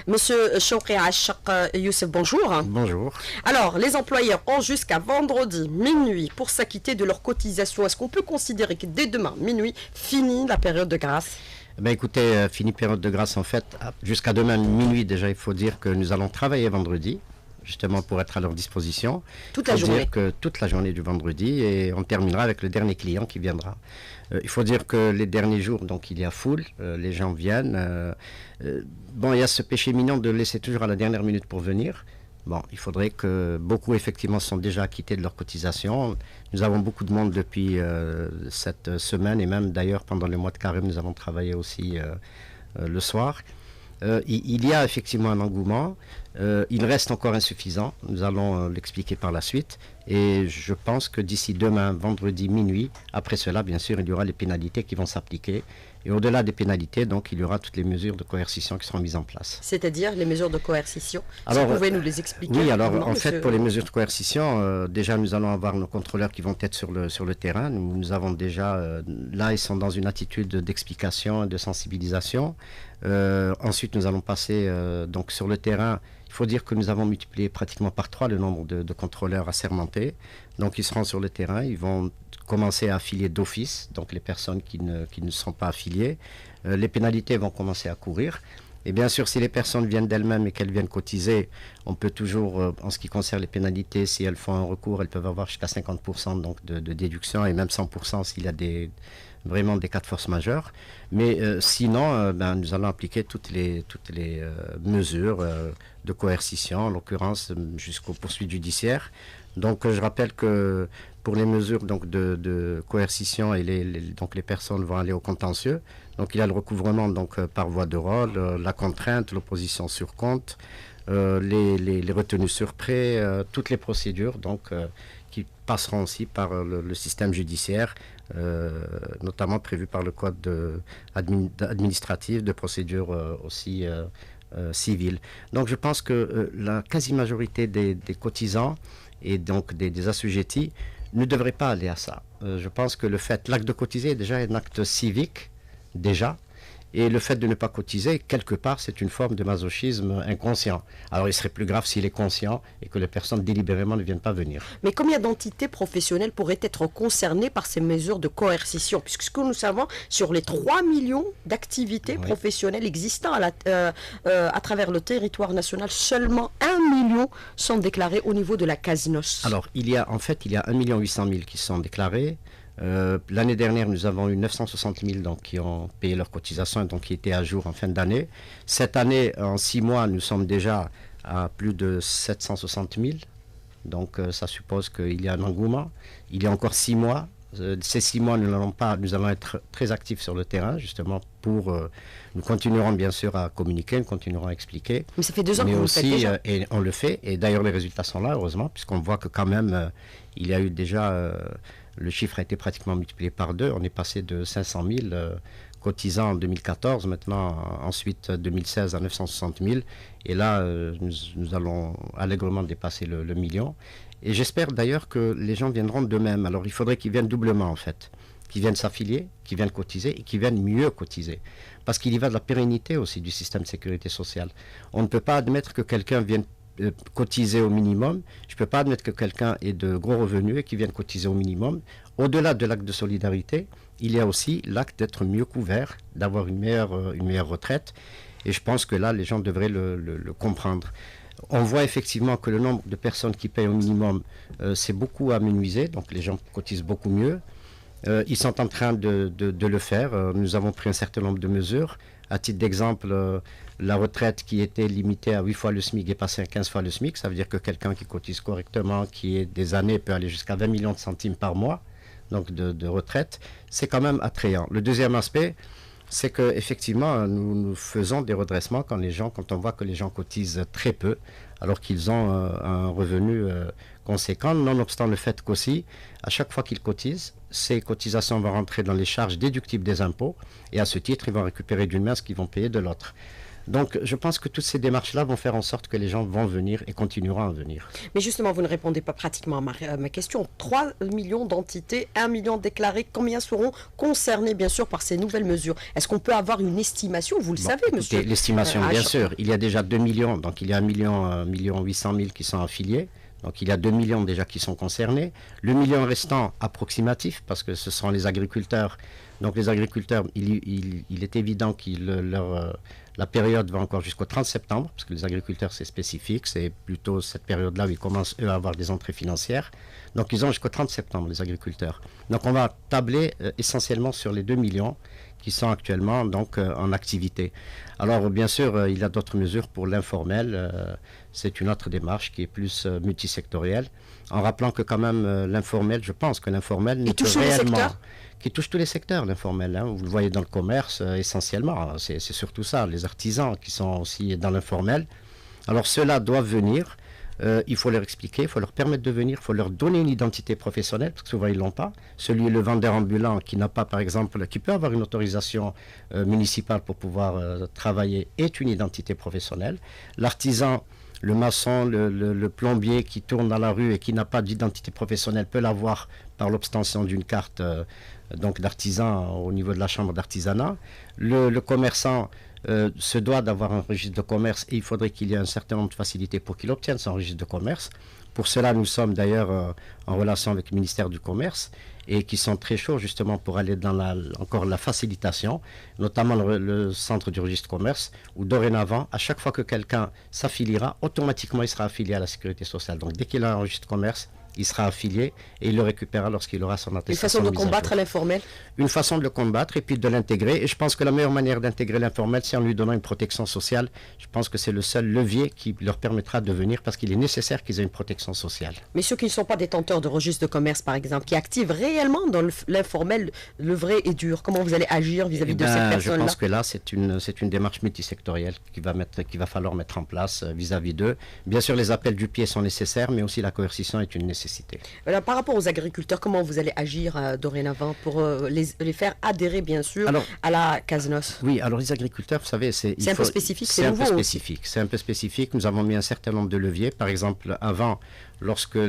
Monsieur Chokri Achak Youssef, bonjour. Bonjour. Alors, les employeurs ont jusqu'à vendredi minuit pour s'acquitter de leur cotisation. Est-ce qu'on peut considérer que dès demain minuit, finit la période de grâce? Écoutez, fini période de grâce en fait. Jusqu'à demain minuit déjà, il faut dire que nous allons travailler vendredi, justement pour être à leur disposition. Toute la journée. Dire que toute la journée du vendredi, et on terminera avec le dernier client qui viendra. Il faut dire que les derniers jours, donc il y a foule, les gens viennent. Il y a ce péché mignon de laisser toujours à la dernière minute pour venir. Bon, il faudrait que beaucoup effectivement sont déjà acquittés de leur cotisation. Nous avons beaucoup de monde depuis cette semaine, et même d'ailleurs pendant le mois de carême, nous avons travaillé aussi le soir. Il y a effectivement un engouement. Il reste encore insuffisant. Nous allons l'expliquer par la suite. Et je pense que d'ici demain, vendredi minuit, après cela, bien sûr, il y aura les pénalités qui vont s'appliquer. Et au-delà des pénalités, donc, il y aura toutes les mesures de coercition qui seront mises en place. C'est-à-dire les mesures de coercition. Alors, vous pouvez nous les expliquer? Oui, alors en fait, pour les mesures de coercition, déjà, nous allons avoir nos contrôleurs qui vont être sur le terrain. Nous avons déjà, là, ils sont dans une attitude d'explication et de sensibilisation. Ensuite, nous allons passer donc sur le terrain. Il faut dire que nous avons multiplié pratiquement par 3 le nombre de contrôleurs assermentés. Donc, ils seront sur le terrain, ils vont commencer à affilier d'office, donc les personnes qui ne sont pas affiliées. Les pénalités vont commencer à courir. Et bien sûr, si les personnes viennent d'elles-mêmes et qu'elles viennent cotiser, on peut toujours, en ce qui concerne les pénalités, si elles font un recours, elles peuvent avoir jusqu'à 50% donc de déduction, et même 100% s'il y a vraiment des cas de force majeure. Mais sinon, nous allons appliquer toutes les mesures de coercition, en l'occurrence jusqu'aux poursuites judiciaires. Donc je rappelle que pour les mesures donc, de coercition, donc les personnes vont aller au contentieux. Donc il y a le recouvrement donc, par voie de rôle, la contrainte, l'opposition sur compte, les retenues sur prêt, toutes les procédures donc, qui passeront aussi par le système judiciaire, notamment prévu par le code administratif de procédure aussi civile. Donc je pense que la quasi-majorité des cotisants et donc des assujettis ne devraient pas aller à ça. Je pense que l'acte de cotiser est déjà un acte civique, déjà, et le fait de ne pas cotiser, quelque part, c'est une forme de masochisme inconscient. Alors il serait plus grave s'il est conscient et que les personnes délibérément ne viennent pas venir. Mais combien d'entités professionnelles pourraient être concernées par ces mesures de coercition? Puisque ce que nous savons, sur les 3 millions d'activités professionnelles existant à travers le territoire national, seulement 1 million sont déclarées au niveau de la CASNOS. Alors, il y a 1 800 000 qui sont déclarés. L'année dernière, nous avons eu 960 000 donc, qui ont payé leur cotisation et donc qui étaient à jour en fin d'année. Cette année, en 6 mois, nous sommes déjà à plus de 760 000. Donc ça suppose qu'il y a un engouement. Il y a encore 6 mois. Ces 6 mois, nous allons être très actifs sur le terrain, justement, nous continuerons bien sûr à communiquer, nous continuerons à expliquer. Mais ça fait 2 ans que vous le faites déjà. Et on le fait, et d'ailleurs les résultats sont là, heureusement, puisqu'on voit que quand même, il y a eu déjà... le chiffre a été pratiquement multiplié par 2. On est passé de 500 000 cotisants en 2014, maintenant, ensuite 2016 à 960 000. Et là, nous allons allègrement dépasser le million. Et j'espère d'ailleurs que les gens viendront d'eux-mêmes. Alors il faudrait qu'ils viennent doublement en fait. Qu'ils viennent s'affilier, qu'ils viennent cotiser et qu'ils viennent mieux cotiser. Parce qu'il y va de la pérennité aussi du système de sécurité sociale. On ne peut pas admettre que quelqu'un vienne cotiser au minimum. Je ne peux pas admettre que quelqu'un ait de gros revenus et qu'il vienne cotiser au minimum. Au-delà de l'acte de solidarité, il y a aussi l'acte d'être mieux couvert, d'avoir une meilleure retraite. Et je pense que là, les gens devraient le comprendre. On voit effectivement que le nombre de personnes qui payent au minimum, c'est beaucoup amenuisé, donc les gens cotisent beaucoup mieux. Ils sont en train de le faire. Nous avons pris un certain nombre de mesures. À titre d'exemple, la retraite qui était limitée à 8 fois le SMIC est passée à 15 fois le SMIC. Ça veut dire que quelqu'un qui cotise correctement, qui est des années, peut aller jusqu'à 20 millions de centimes par mois donc de retraite. C'est quand même attrayant. Le deuxième aspect, c'est qu'effectivement, nous faisons des redressements quand on voit que les gens cotisent très peu, alors qu'ils ont un revenu conséquent, nonobstant le fait qu'aussi, à chaque fois qu'ils cotisent, ces cotisations vont rentrer dans les charges déductibles des impôts, et à ce titre, ils vont récupérer d'une main ce qu'ils vont payer de l'autre. Donc, je pense que toutes ces démarches-là vont faire en sorte que les gens vont venir et continueront à venir. Mais justement, vous ne répondez pas pratiquement à ma question. 3 millions d'entités, 1 million déclarés, combien seront concernés, bien sûr, par ces nouvelles mesures? Est-ce qu'on peut avoir une estimation? Vous le savez, monsieur. L'estimation, bien sûr. Il y a déjà 2 millions, donc il y a 1 million 800 000 qui sont affiliés. Donc il y a 2 millions déjà qui sont concernés. Le million restant approximatif, parce que ce sont les agriculteurs. Donc les agriculteurs, il est évident que la période va encore jusqu'au 30 septembre, parce que les agriculteurs c'est spécifique, c'est plutôt cette période-là où ils commencent eux à avoir des entrées financières. Donc ils ont jusqu'au 30 septembre, les agriculteurs. Donc on va tabler essentiellement sur les 2 millions qui sont actuellement donc en activité. Alors bien sûr, il y a d'autres mesures pour l'informel. C'est une autre démarche qui est plus multisectorielle, en rappelant que quand même l'informel, je pense que l'informel n'est pas réellement... Qui touche tous les secteurs, l'informel. Hein. Vous le voyez dans le commerce essentiellement. C'est surtout ça, les artisans qui sont aussi dans l'informel. Alors ceux-là doivent venir. Il faut leur expliquer, il faut leur permettre de venir, il faut leur donner une identité professionnelle, parce que souvent ils ne l'ont pas. Le vendeur ambulant qui n'a pas, par exemple, qui peut avoir une autorisation municipale pour pouvoir travailler, est une identité professionnelle. L'artisan, le maçon, le plombier qui tourne dans la rue et qui n'a pas d'identité professionnelle peut l'avoir par l'obtention d'une carte donc d'artisan au niveau de la chambre d'artisanat. Le commerçant se doit d'avoir un registre de commerce et il faudrait qu'il y ait un certain nombre de facilités pour qu'il obtienne son registre de commerce. Pour cela, nous sommes d'ailleurs en relation avec le ministère du Commerce et qui sont très chauds justement pour aller dans encore la facilitation, notamment le centre du registre commerce, où dorénavant, à chaque fois que quelqu'un s'affiliera, automatiquement il sera affilié à la sécurité sociale. Donc dès qu'il a un registre commerce, il sera affilié et il le récupérera lorsqu'il aura son attestation. Une façon de combattre l'informel? Une façon de le combattre et puis de l'intégrer. Et je pense que la meilleure manière d'intégrer l'informel, c'est en lui donnant une protection sociale. Je pense que c'est le seul levier qui leur permettra de venir parce qu'il est nécessaire qu'ils aient une protection sociale. Mais ceux qui ne sont pas détenteurs de registre de commerce, par exemple, qui activent réellement dans l'informel, le vrai et dur, comment vous allez agir vis-à-vis de ces personnes-là? Je pense que là, c'est une démarche multisectorielle qu'il va falloir mettre en place vis-à-vis d'eux. Bien sûr, les appels du pied sont nécessaires, mais aussi la coercition est une nécessité. Alors, par rapport aux agriculteurs, comment vous allez agir dorénavant pour les faire adhérer, bien sûr, à la CASNOS? Oui, alors les agriculteurs, vous savez, c'est un peu spécifique, c'est nouveau. C'est un peu spécifique. Nous avons mis un certain nombre de leviers. Par exemple, avant, lorsque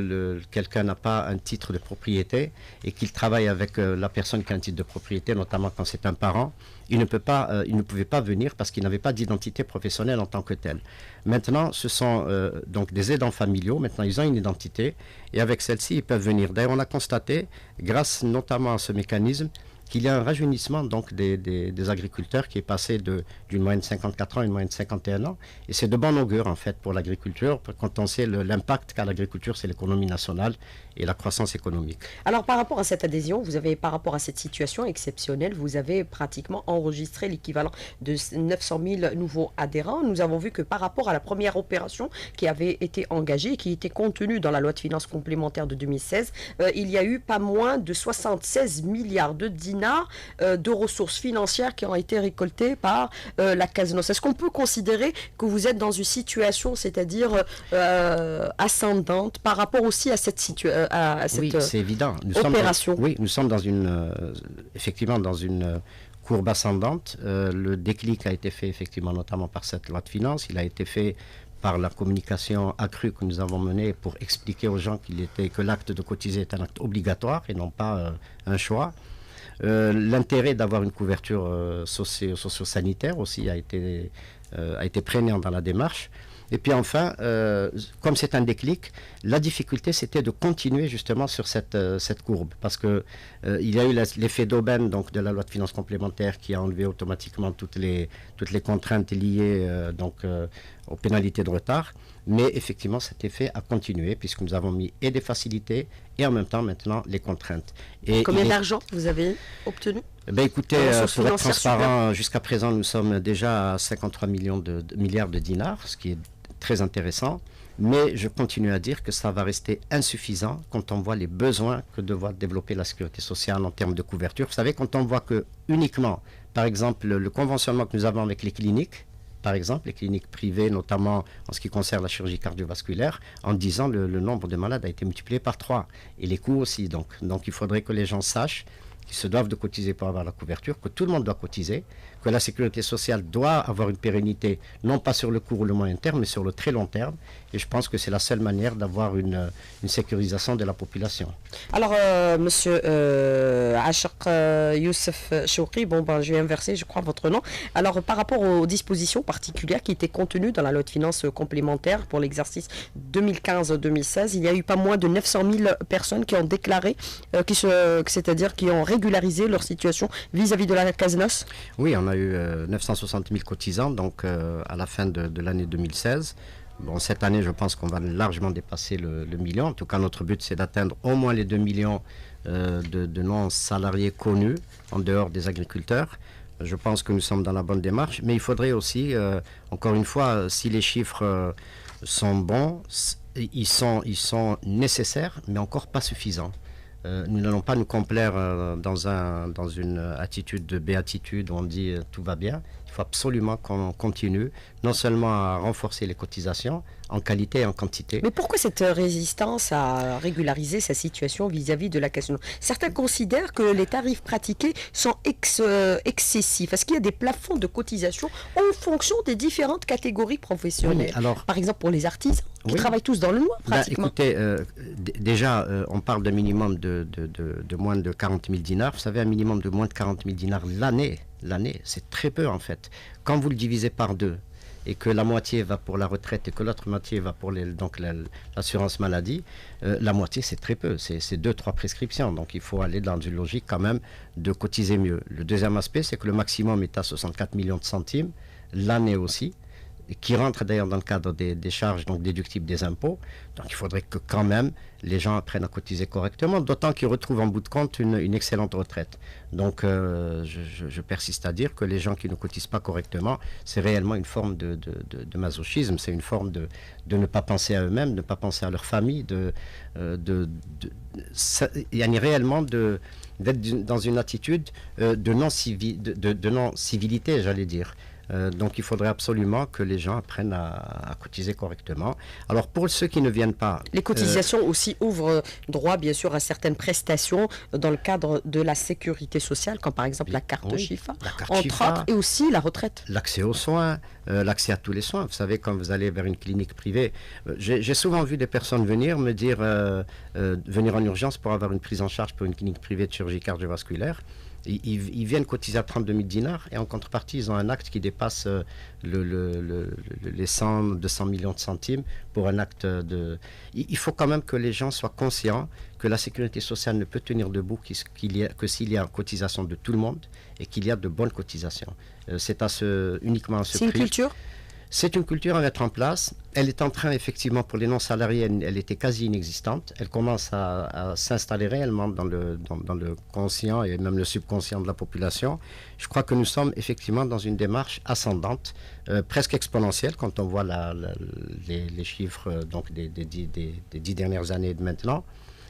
quelqu'un n'a pas un titre de propriété et qu'il travaille avec la personne qui a un titre de propriété, notamment quand c'est un parent, il ne pouvait pas venir parce qu'il n'avait pas d'identité professionnelle en tant que tel. Maintenant, ce sont donc des aidants familiaux. Maintenant, ils ont une identité et avec celle-ci, ils peuvent venir. D'ailleurs, on a constaté, grâce notamment à ce mécanisme, qu'il y a un rajeunissement donc des agriculteurs qui est passé d'une moyenne de 54 ans à une moyenne de 51 ans. Et c'est de bon augure en fait pour l'agriculture, quand on sait l'impact qu'a l'agriculture, c'est l'économie nationale et la croissance économique. Alors par rapport à cette adhésion, par rapport à cette situation exceptionnelle, vous avez pratiquement enregistré l'équivalent de 900 000 nouveaux adhérents. Nous avons vu que par rapport à la première opération qui avait été engagée et qui était contenue dans la loi de finances complémentaire de 2016, il y a eu pas moins de 76 milliards de dinars de ressources financières qui ont été récoltées par la CASNOS. Est-ce qu'on peut considérer que vous êtes dans une situation, c'est-à-dire ascendante par rapport aussi à cette situation? Oui, c'est évident. Opération. Nous sommes effectivement dans une courbe ascendante. Le déclic a été fait effectivement notamment par cette loi de finances. Il a été fait par la communication accrue que nous avons menée pour expliquer aux gens que l'acte de cotiser est un acte obligatoire et non pas un choix. L'intérêt d'avoir une couverture socio-sanitaire aussi a été prégnant dans la démarche. Et puis enfin, comme c'est un déclic, la difficulté c'était de continuer justement sur cette courbe parce que il y a eu l'effet d'aubaine donc de la loi de finances complémentaire qui a enlevé automatiquement toutes les contraintes liées aux pénalités de retard. Mais effectivement, cet effet a continué puisque nous avons mis et des facilités et en même temps maintenant les contraintes. Et combien d'argent vous avez obtenu? Écoutez, pour être transparent, jusqu'à présent, nous sommes déjà à 53 milliards de dinars, ce qui est très intéressant. Mais je continue à dire que ça va rester insuffisant quand on voit les besoins que doit développer la sécurité sociale en termes de couverture. Vous savez, quand on voit que uniquement, par exemple, le conventionnement que nous avons avec les cliniques, par exemple, les cliniques privées, notamment en ce qui concerne la chirurgie cardiovasculaire, en 10 ans, le nombre de malades a été multiplié par 3. Et les coûts aussi. Donc il faudrait que les gens sachent qu'ils se doivent de cotiser pour avoir la couverture, que tout le monde doit cotiser, que la sécurité sociale doit avoir une pérennité, non pas sur le court ou le moyen terme, mais sur le très long terme. Et je pense que c'est la seule manière d'avoir une sécurisation de la population. Alors, monsieur Achak Youssef Chouki, je vais inverser, je crois, votre nom. Alors, par rapport aux dispositions particulières qui étaient contenues dans la loi de finances complémentaire pour l'exercice 2015-2016, il y a eu pas moins de 900 000 personnes qui ont déclaré, c'est-à-dire qui ont régularisé leur situation vis-à-vis de la CASNOS. Oui, on a eu 960 000 cotisants donc, à la fin de l'année 2016. Bon, cette année, je pense qu'on va largement dépasser le million. En tout cas, notre but, c'est d'atteindre au moins les 2 millions de non-salariés connus en dehors des agriculteurs. Je pense que nous sommes dans la bonne démarche. Mais il faudrait aussi, encore une fois, si les chiffres sont bons, ils sont nécessaires, mais encore pas suffisants. Nous n'allons pas nous complaire dans une attitude de béatitude où on dit tout va bien. Il faut absolument qu'on continue, non seulement à renforcer les cotisations, en qualité et en quantité. Mais pourquoi cette résistance à régulariser sa situation vis-à-vis de la CASNOS? Certains considèrent que les tarifs pratiqués sont excessifs. Est-ce qu'il y a des plafonds de cotisation en fonction des différentes catégories professionnelles? Oui, alors, par exemple, pour les artisans, qui travaillent tous dans le noir, pratiquement. Écoutez, déjà, on parle d'un minimum de moins de 40 000 dinars. Vous savez, un minimum de moins de 40 000 dinars l'année, c'est très peu en fait. Quand vous le divisez par deux, et que la moitié va pour la retraite et que l'autre moitié va pour l'assurance maladie, la moitié c'est très peu, c'est 2-3 prescriptions. Donc il faut aller dans une logique quand même de cotiser mieux. Le deuxième aspect, c'est que le maximum est à 64 millions de centimes, l'année aussi, qui rentre d'ailleurs dans le cadre des charges donc déductibles des impôts. Donc il faudrait que quand même les gens apprennent à cotiser correctement, d'autant qu'ils retrouvent en bout de compte une excellente retraite. Donc je persiste à dire que les gens qui ne cotisent pas correctement, c'est réellement une forme de masochisme, c'est une forme de ne pas penser à eux-mêmes, de ne pas penser à leur famille, il y a réellement d'être dans une attitude de non-civilité, j'allais dire. Donc il faudrait absolument que les gens apprennent à cotiser correctement. Alors pour ceux qui ne viennent pas... Les cotisations aussi ouvrent droit bien sûr à certaines prestations dans le cadre de la sécurité sociale, comme par exemple la carte Chifa, entre autres, et aussi la retraite. L'accès aux soins, l'accès à tous les soins. Vous savez, quand vous allez vers une clinique privée, j'ai souvent vu des personnes venir me dire, venir en urgence pour avoir une prise en charge pour une clinique privée de chirurgie cardiovasculaire. Ils viennent cotiser à 32 000 dinars et en contrepartie, ils ont un acte qui dépasse les 200 millions de centimes pour un acte de... Il faut quand même que les gens soient conscients que la sécurité sociale ne peut tenir debout que s'il y a cotisation de tout le monde et qu'il y a de bonnes cotisations. C'est uniquement à ce prix. C'est une culture ? C'est une culture à mettre en place. Elle est en train, effectivement, pour les non-salariés, elle était quasi inexistante. Elle commence à s'installer réellement dans le conscient et même le subconscient de la population. Je crois que nous sommes effectivement dans une démarche ascendante, presque exponentielle, quand on voit les chiffres donc, des 10 dernières années de maintenant.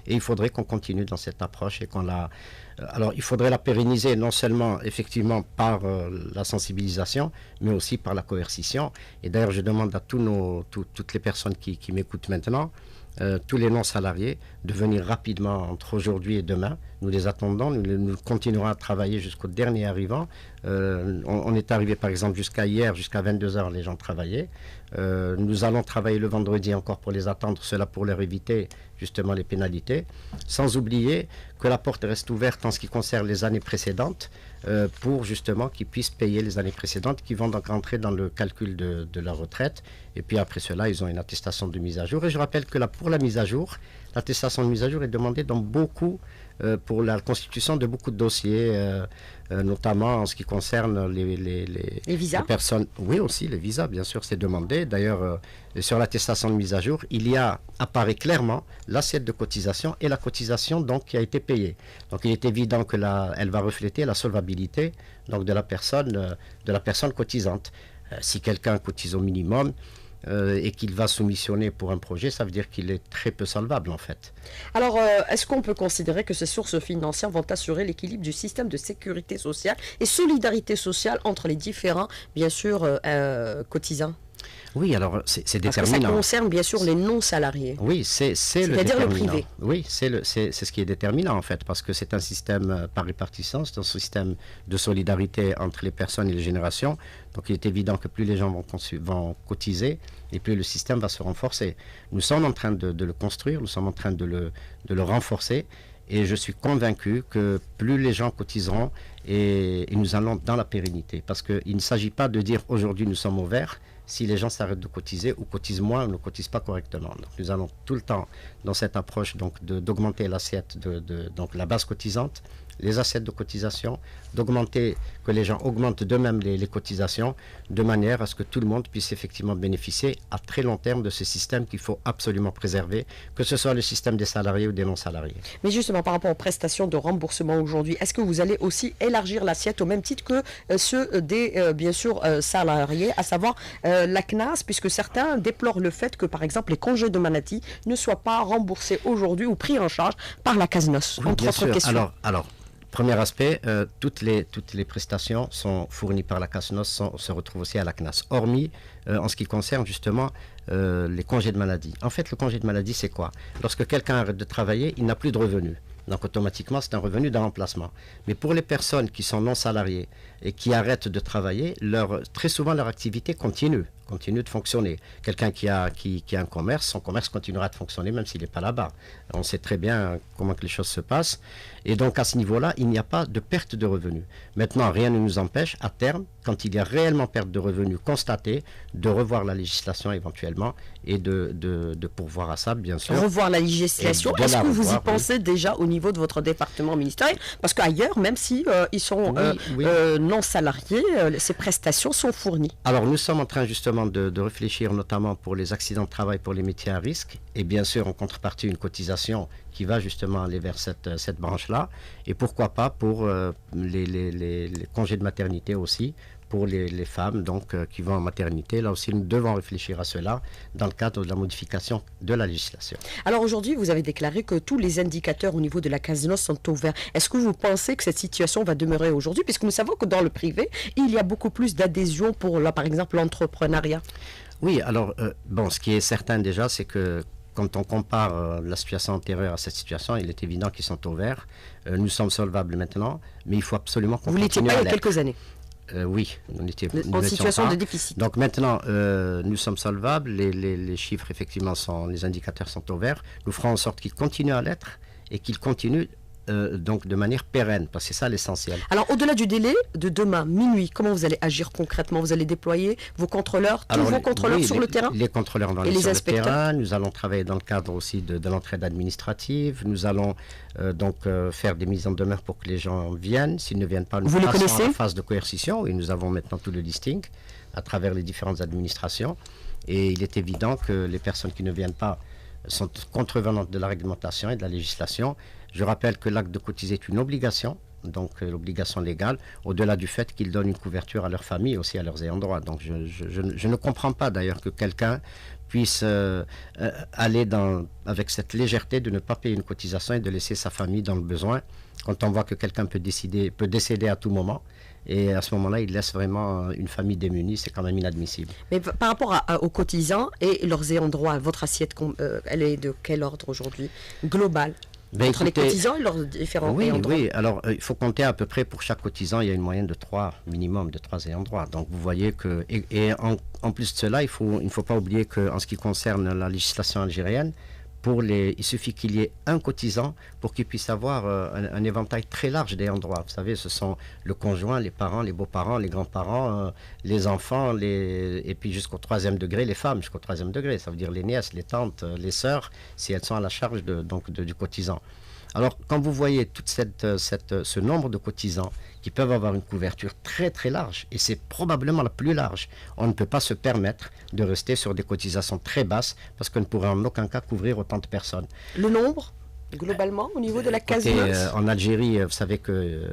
Et il faudrait qu'on continue dans cette approche et qu'on la... Alors, il faudrait la pérenniser non seulement, effectivement, par la sensibilisation, mais aussi par la coercition. Et d'ailleurs, je demande à toutes les personnes qui m'écoutent maintenant, tous les non-salariés, de venir rapidement entre aujourd'hui et demain. Nous les attendons, nous continuerons à travailler jusqu'au dernier arrivant. On est arrivé, par exemple, jusqu'à hier, jusqu'à 22h, les gens travaillaient. Nous allons travailler le vendredi encore pour les attendre, cela pour leur éviter justement les pénalités, sans oublier que la porte reste ouverte en ce qui concerne les années précédentes, pour justement qu'ils puissent payer les années précédentes, qui vont donc rentrer dans le calcul de leur retraite. Et puis après cela, ils ont une attestation de mise à jour. Et je rappelle que pour la mise à jour, l'attestation de mise à jour est demandée dans pour la constitution de beaucoup de dossiers, notamment en ce qui concerne les visas. Les personnes. Oui, aussi, les visas, bien sûr, c'est demandé. D'ailleurs, sur l'attestation de mise à jour, apparaît clairement l'assiette de cotisation et la cotisation donc, qui a été payée. Donc il est évident que elle va refléter la solvabilité donc, de la personne cotisante. Si quelqu'un cotise au minimum, et qu'il va soumissionner pour un projet, ça veut dire qu'il est très peu solvable en fait. Alors, est-ce qu'on peut considérer que ces sources financières vont assurer l'équilibre du système de sécurité sociale et solidarité sociale entre les différents, bien sûr, cotisants ? Oui, alors c'est Parce que déterminant. ça concerne bien sûr les non-salariés. Oui, C'est-à-dire le privé. Oui, c'est ce qui est déterminant en fait, parce que c'est un système par répartition, c'est un système de solidarité entre les personnes et les générations. Donc il est évident que plus les gens vont cotiser, et plus le système va se renforcer. Nous sommes en train de le construire, nous sommes en train de le renforcer. Et je suis convaincu que plus les gens cotiseront, et nous allons dans la pérennité. Parce qu'il ne s'agit pas de dire aujourd'hui nous sommes au vert, si les gens s'arrêtent de cotiser ou cotisent moins ou ne cotisent pas correctement. Donc nous allons tout le temps dans cette approche d'augmenter l'assiette, donc la base cotisante, les assiettes de cotisation, d'augmenter, que les gens augmentent d'eux-mêmes les cotisations, de manière à ce que tout le monde puisse effectivement bénéficier à très long terme de ce système qu'il faut absolument préserver, que ce soit le système des salariés ou des non-salariés. Mais justement, par rapport aux prestations de remboursement aujourd'hui, est-ce que vous allez aussi élargir l'assiette au même titre que ceux des, bien sûr, salariés, à savoir la CNAS, puisque certains déplorent le fait que, par exemple, les congés de maladie ne soient pas remboursés aujourd'hui ou pris en charge par la CASNOS, oui, entre autres questions. Alors, premier aspect, toutes les prestations sont fournies par la CASNOS, se retrouvent aussi à la CNAS, hormis en ce qui concerne justement les congés de maladie. En fait, le congé de maladie, c'est quoi? Lorsque quelqu'un arrête de travailler, il n'a plus de revenus. Donc automatiquement, c'est un revenu de remplacement. Mais pour les personnes qui sont non salariées et qui arrêtent de travailler, très souvent leur activité continue de fonctionner. Quelqu'un qui a un commerce, son commerce continuera de fonctionner même s'il n'est pas là-bas. On sait très bien comment que les choses se passent. Et donc à ce niveau-là, il n'y a pas de perte de revenus. Maintenant, rien ne nous empêche, à terme, quand il y a réellement perte de revenus constatée, de revoir la législation éventuellement et de pourvoir à ça, bien sûr. Revoir la législation. Est-ce que vous y pensez déjà au niveau de votre département ministériel? Parce qu'ailleurs, même si ils sont non salariés, ces prestations sont fournies. Alors nous sommes en train justement de réfléchir notamment pour les accidents de travail pour les métiers à risque et bien sûr en contrepartie une cotisation qui va justement aller vers cette branche-là et pourquoi pas pour les congés de maternité aussi pour les femmes donc, qui vont en maternité. Là aussi, nous devons réfléchir à cela dans le cadre de la modification de la législation. Alors aujourd'hui, vous avez déclaré que tous les indicateurs au niveau de la CASNOS sont au vert. Est-ce que vous pensez que cette situation va demeurer aujourd'hui? Puisque nous savons que dans le privé, il y a beaucoup plus d'adhésion pour, là, par exemple, l'entrepreneuriat. Oui, alors, ce qui est certain déjà, c'est que quand on compare la situation antérieure à cette situation, il est évident qu'ils sont au vert. Nous sommes solvables maintenant, mais il faut absolument qu'on continue à l'être. Vous l'étiez pas il y a quelques années? Oui, on était en situation de déficit. Donc maintenant, nous sommes solvables, les chiffres effectivement les indicateurs sont au vert. Nous ferons en sorte qu'ils continuent à l'être et qu'ils continuent donc de manière pérenne, parce que c'est ça l'essentiel. Alors au-delà du délai de demain, minuit, comment vous allez agir concrètement? Vous allez déployer vos contrôleurs, vos contrôleurs sur le terrain? Les contrôleurs vont aller sur le terrain. Nous allons travailler dans le cadre aussi de l'entraide administrative. Nous allons faire des mises en demeure pour que les gens viennent. S'ils ne viennent pas, nous passons à la phase de coercition et nous avons maintenant tout le listing à travers les différentes administrations. Et il est évident que les personnes qui ne viennent pas sont contrevenantes de la réglementation et de la législation. Je rappelle que l'acte de cotiser est une obligation, donc l'obligation légale, au-delà du fait qu'ils donnent une couverture à leur famille et aussi à leurs ayants droit. Donc je ne comprends pas d'ailleurs que quelqu'un puisse aller avec cette légèreté de ne pas payer une cotisation et de laisser sa famille dans le besoin, quand on voit que quelqu'un peut décéder à tout moment. Et à ce moment-là, il laisse vraiment une famille démunie, c'est quand même inadmissible. Mais par rapport aux cotisants et leurs ayants droit, votre assiette, elle est de quel ordre aujourd'hui? Global? Entre les cotisants et leurs différents ayants droit. Oui, alors il faut compter à peu près pour chaque cotisant, il y a une moyenne de 3, minimum de 3 ayants droit. Donc vous voyez que, en plus de cela, il ne faut pas oublier qu'en ce qui concerne la législation algérienne, il suffit qu'il y ait un cotisant pour qu'il puisse avoir un éventail très large d'ayants droit. Vous savez, ce sont le conjoint, les parents, les beaux-parents, les grands-parents, les enfants, et puis jusqu'au 3e degré, les femmes jusqu'au 3e degré. Ça veut dire les nièces, les tantes, les sœurs, si elles sont à la charge du cotisant. Alors, quand vous voyez tout ce nombre de cotisants qui peuvent avoir une couverture très très large, et c'est probablement la plus large, on ne peut pas se permettre de rester sur des cotisations très basses parce qu'on ne pourrait en aucun cas couvrir autant de personnes. Le nombre globalement, au niveau de la CASNOS? En Algérie, vous savez que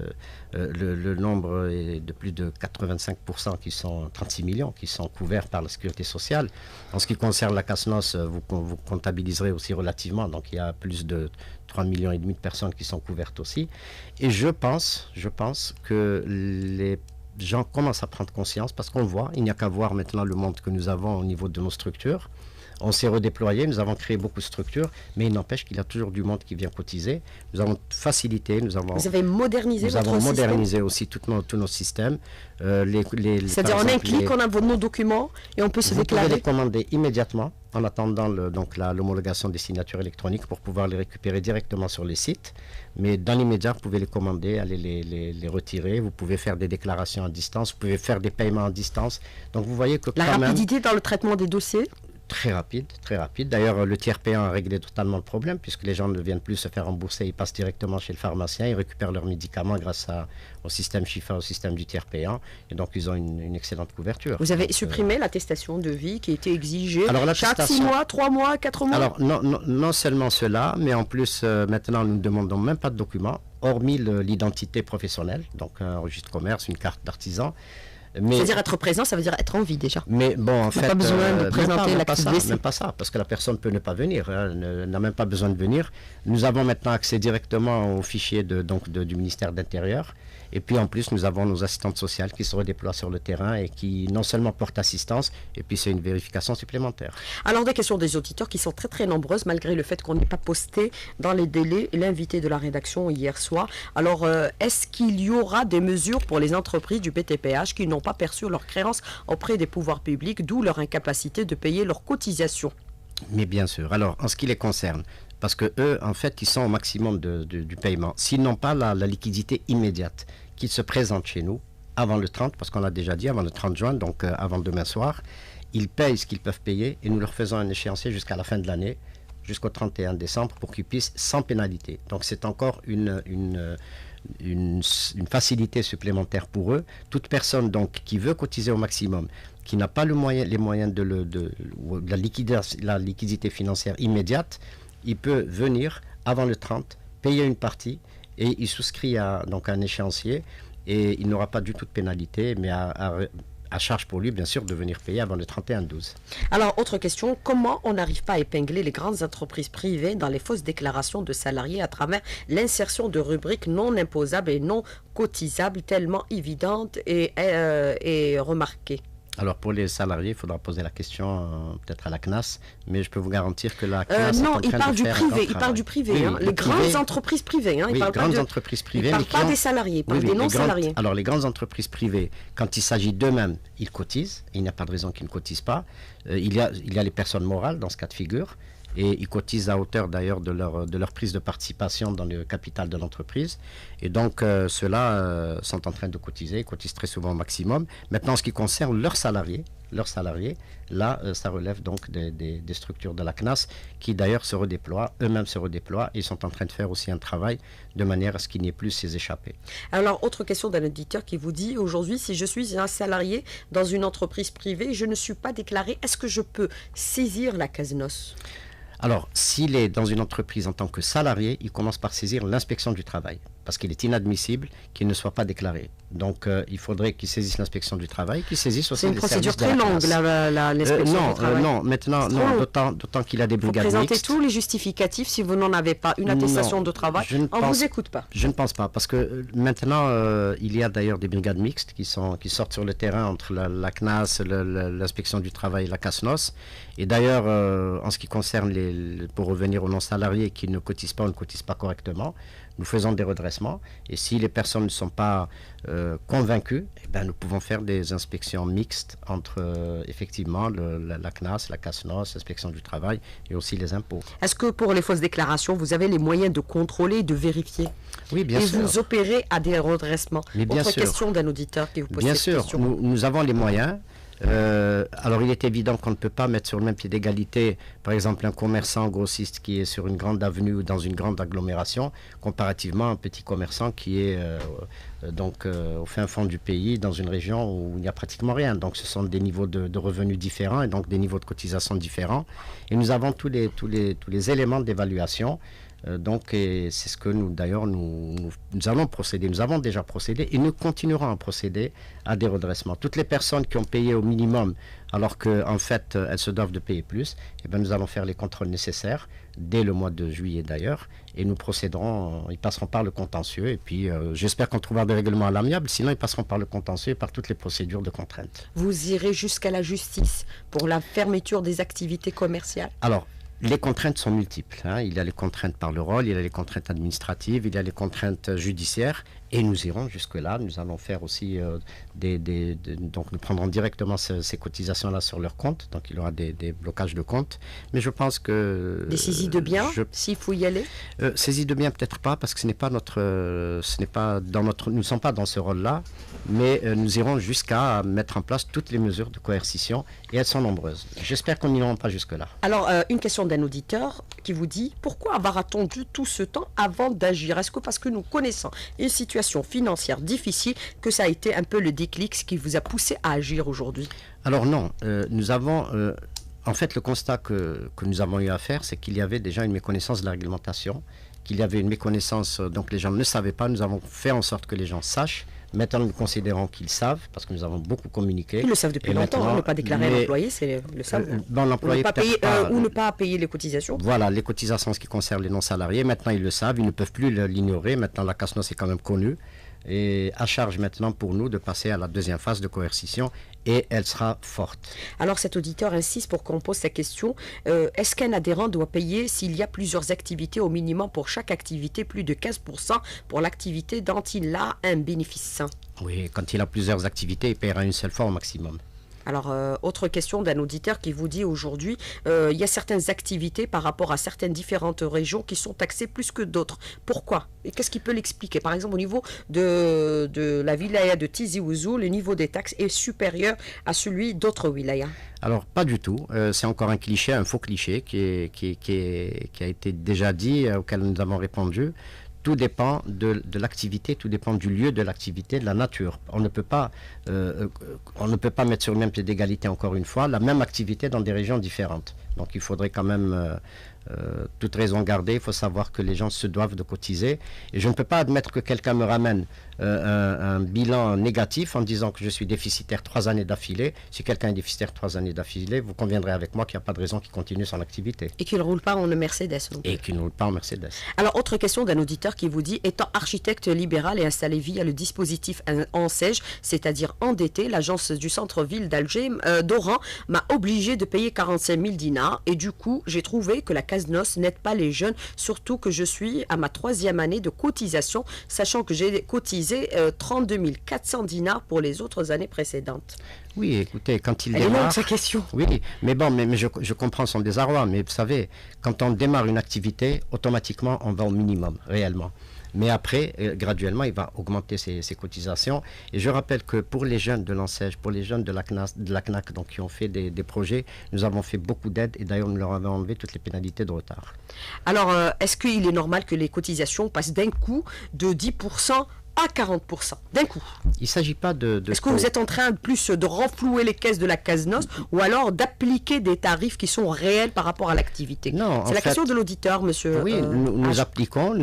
le nombre est de plus de 85%, 36 millions, qui sont couverts par la sécurité sociale. En ce qui concerne la CASNOS, vous comptabiliserez aussi relativement, donc il y a plus de 3,5 millions de personnes qui sont couvertes aussi. Et je pense que les gens commencent à prendre conscience parce qu'on voit, il n'y a qu'à voir maintenant le monde que nous avons au niveau de nos structures. On s'est redéployé, nous avons créé beaucoup de structures, mais il n'empêche qu'il y a toujours du monde qui vient cotiser. Nous avons facilité, Vous avez modernisé votre système. Nous avons modernisé aussi tous nos systèmes. C'est-à-dire en un clic, on a nos documents et on peut se déclarer. Vous pouvez les commander immédiatement en attendant l'homologation des signatures électroniques pour pouvoir les récupérer directement sur les sites. Mais dans l'immédiat, vous pouvez les commander, aller les retirer. Vous pouvez faire des déclarations à distance, vous pouvez faire des paiements à distance. Donc vous voyez que la rapidité dans le traitement des dossiers. Très rapide, très rapide. D'ailleurs, le tiers payant a réglé totalement le problème puisque les gens ne viennent plus se faire rembourser, ils passent directement chez le pharmacien, ils récupèrent leurs médicaments grâce au système Chifa, au système du tiers payant, et donc ils ont une excellente couverture. Vous avez supprimé l'attestation de vie qui était exigée chaque 6 mois, 3 mois, 4 mois. Alors, non seulement cela, mais en plus, maintenant, nous ne demandons même pas de documents, hormis l'identité professionnelle, donc un registre commerce, une carte d'artisan. C'est-à-dire être présent, ça veut dire être en vie déjà. Mais bon, en fait, pas besoin de présenter même pas ça, parce que la personne peut ne pas venir, n'a même pas besoin de venir. Nous avons maintenant accès directement au fichier du ministère de l'Intérieur. Et puis en plus, nous avons nos assistantes sociales qui se redéploient sur le terrain et qui non seulement portent assistance, et puis c'est une vérification supplémentaire. Alors des questions des auditeurs qui sont très très nombreuses, malgré le fait qu'on n'ait pas posté dans les délais l'invité de la rédaction hier soir. Alors est-ce qu'il y aura des mesures pour les entreprises du BTPH qui n'ont pas perçu leurs créances auprès des pouvoirs publics, d'où leur incapacité de payer leurs cotisations? Mais bien sûr. Alors, en ce qui les concerne, parce que eux, en fait, ils sont au maximum du paiement. S'ils n'ont pas la liquidité immédiate, qu'ils se présentent chez nous avant le 30, parce qu'on l'a déjà dit, avant le 30 juin, donc avant demain soir, ils payent ce qu'ils peuvent payer et nous leur faisons un échéancier jusqu'à la fin de l'année, jusqu'au 31 décembre, pour qu'ils puissent sans pénalité. Donc, c'est encore une facilité supplémentaire pour eux. Toute personne donc qui veut cotiser au maximum, qui n'a pas les moyens de la liquidité financière immédiate, il peut venir avant le 30, payer une partie et il souscrit à un échéancier et il n'aura pas du tout de pénalité, mais à charge pour lui, bien sûr, de venir payer avant le 31-12. Alors, autre question, comment on n'arrive pas à épingler les grandes entreprises privées dans les fausses déclarations de salariés à travers l'insertion de rubriques non imposables et non cotisables tellement évidentes et remarquées? Alors pour les salariés, il faudra poser la question peut-être à la CNAS, mais je peux vous garantir que la CNAS non, il parle du privé, il parle du privé, oui, les grandes entreprises privées. Oui, les grandes entreprises privées. Il ne parle pas des salariés, il parle des non-salariés. Alors les grandes entreprises privées, quand il s'agit d'eux-mêmes, ils cotisent, il n'y a pas de raison qu'ils ne cotisent pas. Il y a les personnes morales dans ce cas de figure, et ils cotisent à hauteur d'ailleurs de leur prise de participation dans le capital de l'entreprise. Et donc ceux-là sont en train de cotiser, ils cotisent très souvent au maximum. Maintenant, en ce qui concerne leurs salariés, là, ça relève donc des structures de la CNAS qui d'ailleurs se redéploient, eux-mêmes se redéploient et sont en train de faire aussi un travail de manière à ce qu'il n'y ait plus ces échappées. Alors, autre question d'un auditeur qui vous dit, aujourd'hui, si je suis un salarié dans une entreprise privée, je ne suis pas déclaré, est-ce que je peux saisir la CASNOS ? Alors, s'il est dans une entreprise en tant que salarié, il commence par saisir l'inspection du travail, parce qu'il est inadmissible qu'il ne soit pas déclaré. Donc, il faudrait qu'il saisisse l'inspection du travail, qu'il saisisse aussi les services de la CNAS. C'est une procédure très longue, l'inspection du travail. Non, maintenant, d'autant qu'il a des brigades mixtes. Vous présentez tous les justificatifs si vous n'en avez pas, une attestation de travail, on ne vous écoute pas. Je ne pense pas, parce que maintenant, il y a d'ailleurs des brigades mixtes qui sortent sur le terrain entre la CNAS, l'inspection du travail et la CASNOS. Et d'ailleurs, en ce qui concerne pour revenir aux non-salariés qui ne cotisent pas ou ne cotisent pas correctement, nous faisons des redressements. Et si les personnes ne sont pas convaincues, nous pouvons faire des inspections mixtes entre effectivement la CNAS, la CASNOS, l'inspection du travail et aussi les impôts. Est-ce que pour les fausses déclarations, vous avez les moyens de contrôler et de vérifier? Oui, bien sûr. Et vous opérez à des redressements? Mais bien sûr. Question d'un auditeur qui vous pose bien cette sûr, question. Nous avons les moyens. Alors il est évident qu'on ne peut pas mettre sur le même pied d'égalité, par exemple, un commerçant grossiste qui est sur une grande avenue ou dans une grande agglomération, comparativement à un petit commerçant qui est au fin fond du pays, dans une région où il n'y a pratiquement rien. Donc ce sont des niveaux de revenus différents et donc des niveaux de cotisation différents. Et nous avons tous les éléments d'évaluation Donc, c'est ce que nous, d'ailleurs, nous allons procéder. Nous avons déjà procédé et nous continuerons à procéder à des redressements. Toutes les personnes qui ont payé au minimum, alors qu'en fait, elles se doivent de payer plus, eh bien, nous allons faire les contrôles nécessaires dès le mois de juillet d'ailleurs, et nous procéderons, ils passeront par le contentieux, et puis j'espère qu'on trouvera des règlements à l'amiable, sinon ils passeront par le contentieux et par toutes les procédures de contrainte. Vous irez jusqu'à la justice pour la fermeture des activités commerciales? Alors, les contraintes sont multiples. Il y a les contraintes par le rôle, il y a les contraintes administratives, il y a les contraintes judiciaires, et nous irons jusque-là. Nous allons faire aussi donc nous prendrons directement ces cotisations-là sur leur compte, donc il y aura des blocages de compte. Mais je pense que... Des saisies de biens, s'il faut y aller? Saisies de biens, peut-être pas, parce que ce n'est pas dans notre... Nous ne sommes pas dans ce rôle-là, mais nous irons jusqu'à mettre en place toutes les mesures de coercition, et elles sont nombreuses. J'espère qu'on n'ira pas jusque-là. Alors, une question d'un auditeur qui vous dit: pourquoi avoir attendu tout ce temps avant d'agir? Est-ce que parce que nous connaissons une situation financière difficile que ça a été un peu le déclic qui vous a poussé à agir aujourd'hui? Alors non, nous avons... en fait, le constat que nous avons eu à faire, c'est qu'il y avait déjà une méconnaissance de la réglementation, qu'il y avait une méconnaissance, donc les gens ne savaient pas. Nous avons fait en sorte que les gens sachent. Maintenant, nous considérons qu'ils savent, parce que nous avons beaucoup communiqué. Ils le savent depuis longtemps, ne pas déclarer à l'employé, c'est le savent. L'employé ou ne pas payer les cotisations. Voilà, les cotisations, ce qui concerne les non-salariés, maintenant ils le savent, ils ne peuvent plus l'ignorer. Maintenant, la CASNOS est quand même connue. Et à charge maintenant pour nous de passer à la deuxième phase de coercition, et elle sera forte. Alors cet auditeur insiste pour qu'on pose sa question. Est-ce qu'un adhérent doit payer s'il y a plusieurs activités, au minimum pour chaque activité, plus de 15% pour l'activité dont il a un bénéfice? Oui, quand il a plusieurs activités, il paiera une seule fois au maximum. Alors, autre question d'un auditeur qui vous dit aujourd'hui, il y a certaines activités par rapport à certaines différentes régions qui sont taxées plus que d'autres. Pourquoi? Et qu'est-ce qui peut l'expliquer? Par exemple, au niveau de la wilaya de Tizi Ouzou, le niveau des taxes est supérieur à celui d'autres wilayas. Alors, pas du tout. C'est encore un cliché, un faux cliché qui a été déjà dit, auquel nous avons répondu. Tout dépend de l'activité, tout dépend du lieu de l'activité, de la nature. On ne peut pas mettre sur le même pied d'égalité, encore une fois, la même activité dans des régions différentes. Donc il faudrait quand même toute raison garder. Il faut savoir que les gens se doivent de cotiser. Et je ne peux pas admettre que quelqu'un me ramène un bilan négatif en disant que je suis déficitaire 3 années d'affilée. Si quelqu'un est déficitaire 3 années d'affilée, vous conviendrez avec moi qu'il n'y a pas de raison qu'il continue son activité. Et qu'il ne roule pas en Mercedes. Et qu'il ne roule pas en Mercedes. Alors, autre question d'un auditeur qui vous dit: étant architecte libéral et installé via le dispositif ANSEJ, c'est-à-dire endetté, l'agence du centre-ville d'Alger, d'Oran, m'a obligé de payer 45 000 dinars. Et du coup, j'ai trouvé que la CASNOS n'aide pas les jeunes, surtout que je suis à ma 3e année de cotisation, sachant que j'ai cotisé 32 400 dinars pour les autres années précédentes. Oui, écoutez, quand il démarre... Elle est longue, sa question. Oui, mais bon, mais je comprends son désarroi, mais vous savez, quand on démarre une activité, automatiquement, on va au minimum, réellement. Mais après, graduellement, il va augmenter ses cotisations. Et je rappelle que pour les jeunes de l'ANSEJ, pour les jeunes de la CNAC, donc, qui ont fait des projets, nous avons fait beaucoup d'aides et d'ailleurs, nous leur avons enlevé toutes les pénalités de retard. Alors, est-ce qu'il est normal que les cotisations passent d'un coup de 10% à 40% d'un coup? Il ne s'agit pas de... Est-ce que vous êtes en train plus de renflouer les caisses de la CASNOS ou alors d'appliquer des tarifs qui sont réels par rapport à l'activité? Non, c'est la question de l'auditeur, monsieur. Oui, nous appliquons.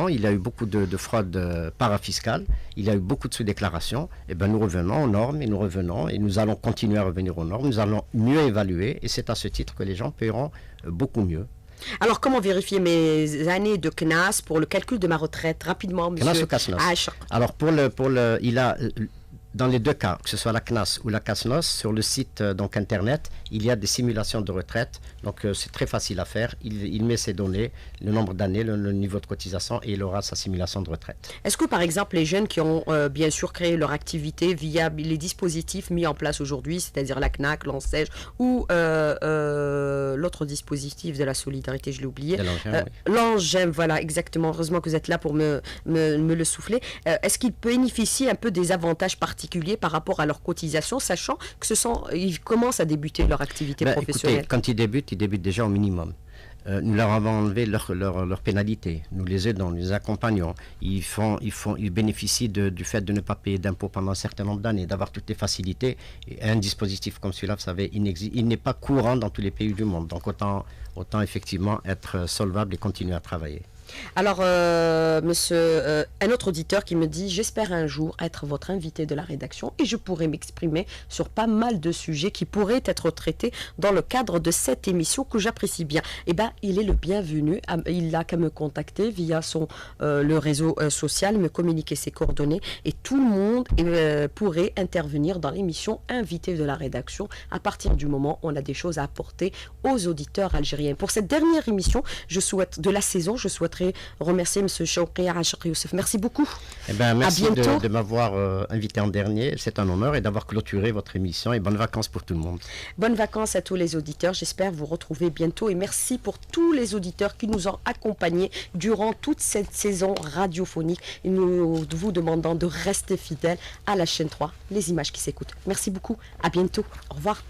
Il y a eu beaucoup de fraude parafiscale. Il y a eu beaucoup de sous-déclarations. Et ben, nous revenons aux normes et nous allons continuer à revenir aux normes. Nous allons mieux évaluer et c'est à ce titre que les gens paieront beaucoup mieux. Alors, comment vérifier mes années de CNAS pour le calcul de ma retraite? Rapidement, monsieur. CNAS ou CASNOS? Alors, il a... Dans les deux cas, que ce soit la CNAS ou la CASNOS, sur le site donc internet, il y a des simulations de retraite. Donc c'est très facile à faire. Il met ses données, le nombre d'années, le niveau de cotisation et il aura sa simulation de retraite. Est-ce que par exemple les jeunes qui ont bien sûr créé leur activité via les dispositifs mis en place aujourd'hui, c'est-à-dire la CNAC, l'ANSEJ ou l'autre dispositif de la solidarité, je l'ai oublié. L'ANGEM, voilà, exactement. Heureusement que vous êtes là pour me le souffler. Est-ce qu'ils bénéficient un peu des avantages particuliers par rapport à leur cotisation, sachant que ils commencent à débuter leur activité professionnelle? Écoutez, quand ils débutent déjà au minimum. Nous leur avons enlevé leur pénalité. Nous les aidons, nous les accompagnons. Ils bénéficient du fait de ne pas payer d'impôts pendant un certain nombre d'années, d'avoir toutes les facilités. Et un dispositif comme celui-là, vous savez, il n'est pas courant dans tous les pays du monde. Donc autant effectivement être solvable et continuer à travailler. Alors, un autre auditeur qui me dit « J'espère un jour être votre invité de la rédaction et je pourrai m'exprimer sur pas mal de sujets qui pourraient être traités dans le cadre de cette émission que j'apprécie bien. » Eh bien, il est le bienvenu. Il n'a qu'à me contacter via le réseau social, me communiquer ses coordonnées et tout le monde pourrait intervenir dans l'émission invité de la rédaction à partir du moment où on a des choses à apporter aux auditeurs algériens. Pour cette dernière émission de la saison, je souhaiterais remercier M. Chouki Achak Youssef. Merci beaucoup. Eh ben, merci de m'avoir invité en dernier. C'est un honneur et d'avoir clôturé votre émission. Et bonnes vacances pour tout le monde. Bonnes vacances à tous les auditeurs. J'espère vous retrouver bientôt. Et merci pour tous les auditeurs qui nous ont accompagnés durant toute cette saison radiophonique. Et nous vous demandons de rester fidèles à la chaîne 3, les images qui s'écoutent. Merci beaucoup. À bientôt. Au revoir.